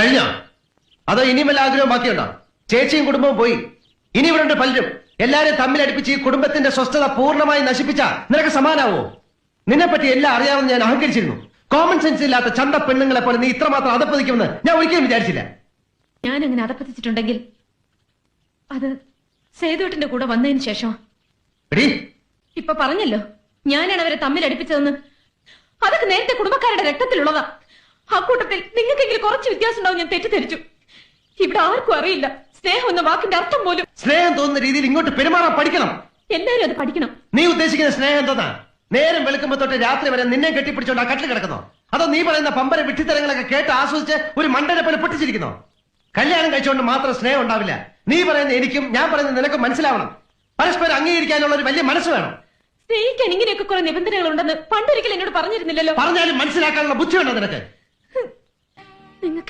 കഴിഞ്ഞോ? അതോ ഇനിയും വല്ല ആഗ്രഹം ബാക്കിയുണ്ടോ? ചേച്ചിയും കുടുംബവും പോയി. ഇനി ഇവിടെ ഉണ്ട് പലരും. എല്ലാരും തമ്മിലടിപ്പിച്ച് ഈ കുടുംബത്തിന്റെ സ്വസ്ഥത പൂർണ്ണമായി നശിപ്പിച്ച നിനക്ക് സമാനാവോ? നിന്നെപ്പറ്റി എല്ലാം അറിയാമെന്ന് ഞാൻ അഹങ്കരിച്ചിരുന്നു. കോമൺ സെൻസ് ഇല്ലാത്ത ചന്ത പെണ്ണുങ്ങളെ പോലെ നീ ഇത്രമാത്രം അതപ്പതിക്കുമെന്ന് ഞാൻ ഒരിക്കലും വിചാരിച്ചില്ല. ഞാൻ അങ്ങനെ അതപ്പതിച്ചിട്ടുണ്ടെങ്കിൽ അത് സേതുവേട്ടന്റെ കൂടെ വന്നതിന് ശേഷം. ഇപ്പൊ പറഞ്ഞല്ലോ ഞാനാണ് അവരെ തമ്മിലടിപ്പിച്ചതെന്ന്. അതൊക്കെ നേരത്തെ കുടുംബക്കാരുടെ രക്തത്തിലുള്ളതാ. ആ കൂട്ടത്തിൽ നിങ്ങൾക്കെങ്കിലും കുറച്ച് വ്യത്യാസം ഉണ്ടാവും ഞാൻ തെറ്റിദ്ധരിച്ചു. ഇവിടെ ആർക്കും അറിയില്ല സ്നേഹം എന്ന വാക്കിന്റെ അർത്ഥം പോലും. സ്നേഹം തോന്നുന്ന രീതിയിൽ ഇങ്ങോട്ട് പെരുമാറാൻ പഠിക്കണം. എല്ലാരും അത് പഠിക്കണം. നീ ഉദ്ദേശിക്കുന്ന സ്നേഹം എന്തോന്നാ? നേരം വെളുക്കുമ്പോ തൊട്ട് രാത്രി വരെ നിന്നെ കെട്ടിപ്പിടിച്ചോണ്ട് ആ കട്ടിൽ കിടക്കുന്നോ? അതോ നീ പറയുന്ന പമ്പര വിട്ടിത്തരങ്ങളൊക്കെ കേട്ട് ആസ്വദിച്ച് ഒരു മണ്ടനെ പോലെ പൊട്ടിച്ചിരിക്കുന്നോ? കല്യാണം കഴിച്ചുകൊണ്ട് മാത്രം സ്നേഹം ഉണ്ടാവില്ല. നീ പറയുന്ന എനിക്കും ഞാൻ പറയുന്ന നിനക്കും മനസ്സിലാവണം. പരസ്പരം അംഗീകരിക്കാനുള്ള ഒരു വലിയ മനസ്സ് വേണം. സ്നേഹിക്കാൻ ഇങ്ങനെയൊക്കെ കുറെ നിബന്ധനകൾ ഉണ്ടെന്ന് പണ്ടൊരിക്കലും എന്നോട് പറഞ്ഞിരുന്നില്ലല്ലോ. പറഞ്ഞാലും മനസ്സിലാക്കാനുള്ള ബുദ്ധിയുണ്ടോ നിനക്ക്? നിങ്ങൾക്ക്